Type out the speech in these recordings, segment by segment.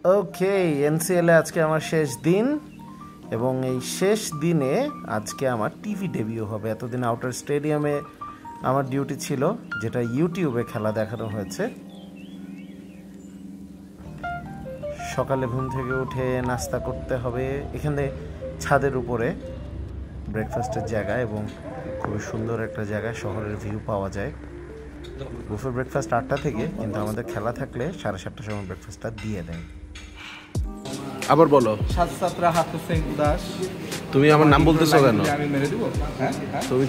ওকে, এনসিএলে আজকে আমার শেষ দিন এবং এই শেষ দিনে আজকে আমার টিভি ডেবিউ হবে। এতদিন আউটার স্টেডিয়ামে আমার ডিউটি ছিল, যেটা ইউটিউবে খেলা দেখানো হয়েছে। সকালে ঘুম থেকে উঠে নাস্তা করতে হবে এখানে ছাদের উপরে, ব্রেকফাস্টের জায়গা এবং খুবই সুন্দর একটা জায়গায় শহরের ভিউ পাওয়া যায়। বুফে ব্রেকফাস্ট 8টা থেকে, কিন্তু আমাদের খেলা থাকলে 7:30টার সময় ব্রেকফাস্টটা দিয়ে দেয়। আবার বলো। দাস। তুমি আমার নাম বলতেছো কেন? আমি মেরে দেব। হ্যাঁ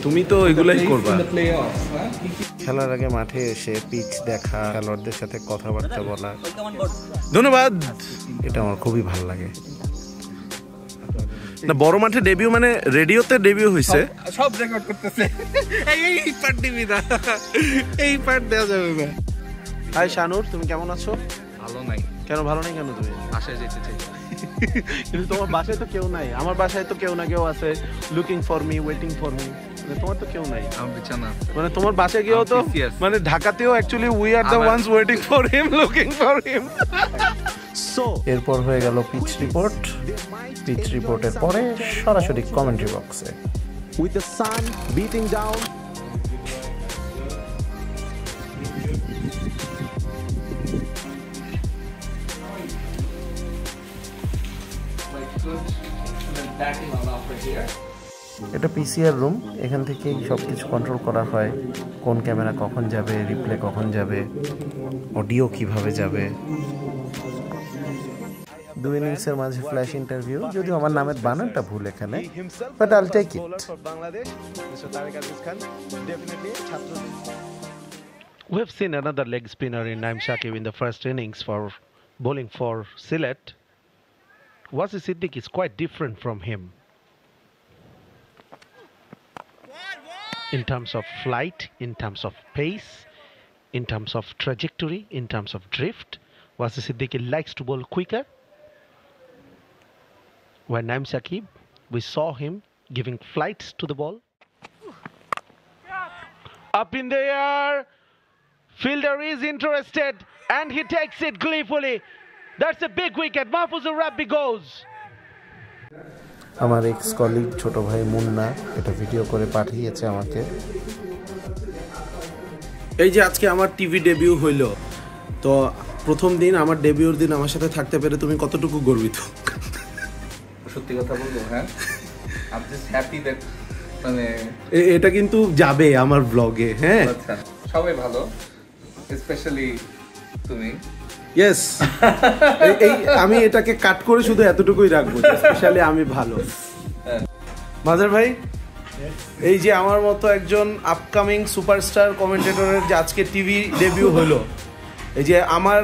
তুমি তো এগুলাই করবা। খেলার আগে মাঠে এসে পিচ দেখা, খেলোয়াড়দের সাথে কথাবার্তা বলা, ধন্যবাদ। এটা আমার খুবই ভালো লাগে। না, বড় মাঠে ডেবিউ মানে রেডিওতে ডেবিউ হইছে। সব রেকর্ড করতেছে। এই পার্ট দিবি না, এই পার্ট দেওয়া যাবে না। হাই শানুর, তুমি কেমন আছো? ভালো নাই। কেন ভালো নাই কেন? তুমি বাসায় যেতে চাই। কিন্তু তোমার বাসায় তো কেউ নাই। আমার বাসায় তো কেউ না কেউ আছে, looking for me, waiting for me. তোমার তো কেউ নাই। আমার বিছানা মানে তোমার বাসায় গিয়েও তো, মানে ঢাকাতেও actually we are the ones waiting for him, looking for him. So এরপর হয়ে গেল পিচ রিপোর্ট। পিচ রিপোর্টের পরে সরাসরি কমেন্ট্রি বক্সে। with the sun beating down, এটা পিসিআর রুম, এখান থেকেই সব কিছু কন্ট্রোল করা হয়। কোন ক্যামেরা কখন যাবে, রিপ্লে কখন যাবে, অডিও কিভাবে যাবে। 2 ইনিংসের মাঝে ফ্ল্যাশ ইন্টারভিউ, যদিও আমার নামের বানানটা ভুল এখানে, but I'll take it. we have seen another leg spinner in Naim Shakib in the first innings for bowling for Sylhet. Wasi Siddique is quite different from him in terms of flight, in terms of pace, in terms of trajectory, in terms of drift. Wasi Siddique likes to bowl quicker. When Naim Shakib, we saw him giving flights to the ball. Up in the air, fielder is interested and he takes it gleefully. That's a big wicket. Mahfuzur Rabbi goes. আমার x colleague ছোট ভাই মুন্না এটা video করে পাঠিয়েছে আমাকে। এই যে আজকে আমার টিভি ডেবিউ হইল, তো প্রথম দিন আমার ডেবিউর দিন আমার সাথে থাকতে পেরে তুমি কতটুকু গর্বিত? সত্যি কথা বলবো, হ্যাঁ আই জাস্ট হ্যাপি দ্যাট, মানে এটা কিন্তু যাবে আমার ব্লগে। হ্যাঁ আচ্ছা, সবাই ভালো, স্পেশালি তুমি। ইয়েস, এই আমি এটাকে কাট করে শুধু এতটুকুই রাখবো, স্পেশালি আমি ভালো। মাজার ভাই, এই যে আমার মতো একজন আপকামিং সুপারস্টার কমেন্টেটরের যে আজকে টিভি ডেবিউ হলো, এই যে আমার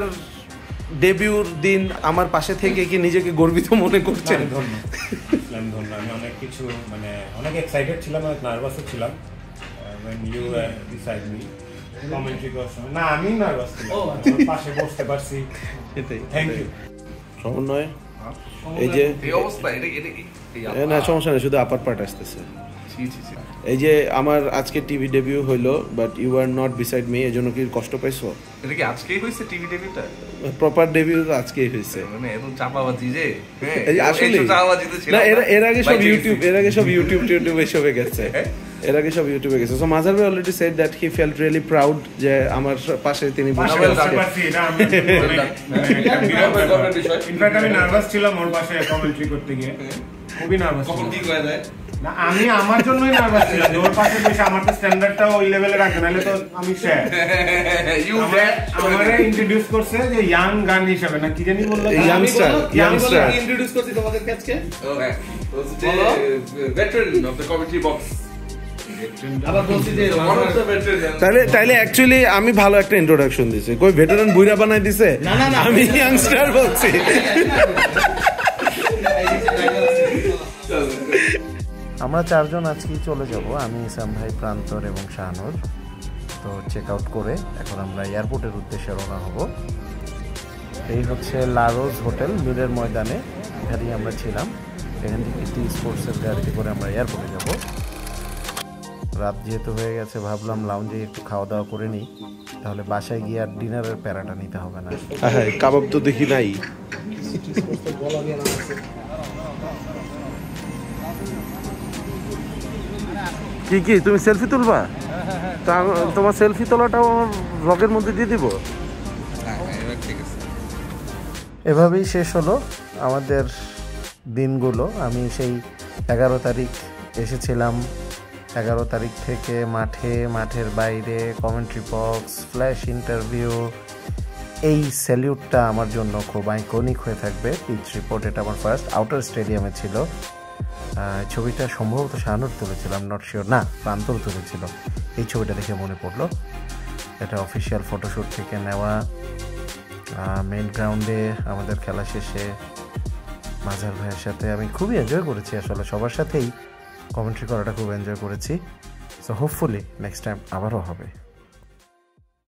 ডেবিউর দিন আমার পাশে থেকে কি নিজেকে গর্বিত মনে করছেন? ধন্য, আমি অনেক কিছু মানে অনেক এক্সাইটেড ছিলাম, অনেক নার্ভাসও ছিলাম। when you were beside me commentary করার সময়, না আমি নার্ভাস ছিলাম, আমার পাশে বসতে পারছি, এটাই। Thank you. সমন্বয়, এই যে এই অবস্থা, না সমস্যা নেই, শুধু আপার পার্ট আসতেছে। এই যে আমার আজকে টিভি ডেবিউ হইলো, but you are not beside me, এজন্য কি কষ্ট পাইছো? এটা কি আজকেই হইছে টিভি ডেবিউটা? প্রপার ডেবিউ তো আজকেই হইছে। মানে এত চাপাবাজি যে, এই আসলে না, এর আগে সব ইউটিউব, টিউটিউব এসবে গেছে, এর আগে সব ইউটিউবে গেছে। সো মাজার ভাই already said that he felt really proud যে আমার পাশে তিনি বসে আছেন। ইনফ্যাক্ট আমি নার্ভাস ছিলাম ওর পাশে কমেন্ট্রি করতে গিয়ে, খুবই নার্ভাস। কখন কি করা যায় না, আমি আমার জন্যই নার্ভাস ছিলাম, ওর পাশে বসে আমার তো স্ট্যান্ডার্ডটা ওই লেভেলে রাখে, নাহলে তো আমি শেয়ার। আমারে ইন্ট্রোডিউস করছে যে ইয়াং গান হিসেবে, না কি জানি বললো, ইয়াংস্টার ইন্ট্রোডিউস করছি তোমাদের কাছে। ও হ্যাঁ, veteran of the commentary box. আবার বলছি যে ওয়ান অফ দ্য ভেটারান। তাইলে অ্যাকচুয়ালি আমি ভালো একটা ইন্ট্রোডাকশন দিছি, কই ভেটারান বুইরা বানাই দিছে? না, আমি ইয়াংস্টার বলছি। আমরা 4 জন আজকেই চলে যাব, আমি ইসাম ভাই, প্রান্তর এবং শাহানুর। তো চেক আউট করে এখন আমরা এয়ারপোর্টের উদ্দেশ্যে রওনা হব। এই হচ্ছে লারোজ হোটেল, মিরের ময়দানে, এখানেই আমরা ছিলাম। এখান থেকে টি স্পোর্টসের গাড়িতে করে আমরা এয়ারপোর্টে যাব। রাত যেহেতু হয়ে গেছে, ভাবলাম লাউঞ্জে একটু খাওয়া দাওয়া করে নিই, তাহলে বাসায় গিয়ে আর ডিনারের প্যারাটা নিতে হবে না। হ্যাঁ, কাবাব তো দেখি নাই। কি কি তুমি সেলফি তুলবা? তা তোমার সেলফি তোলাটাও আমার ব্লগের মধ্যে দিয়ে দিব। এভাবেই শেষ হলো আমাদের দিনগুলো। আমি সেই 11 তারিখ এসেছিলাম, 11 তারিখ থেকে মাঠের বাইরে কমেন্ট্রি বক্স, ফ্ল্যাশ ইন্টারভিউ। এই স্যালিউটটা আমার জন্য খুব আইকনিক হয়ে থাকবে। পিচ রিপোর্ট, এটা আমার ফার্স্ট আউটার স্টেডিয়ামে ছিল। ছবিটা সম্ভবত শাহানুর তুলেছিলাম, নট শিওর, না প্রান্তর তুলেছিল। এই ছবিটা দেখে মনে পড়লো এটা অফিসিয়াল ফটোশ্যুট থেকে নেওয়া। মেইন গ্রাউন্ডে আমাদের খেলা শেষে মাজার ভাইয়ের সাথে আমি খুবই এনজয় করেছি। আসলে সবার সাথেই কমেন্ট্রি করাটা খুব এনজয় করেছি। সো হোপফুলি নেক্সট টাইম আবারও হবে।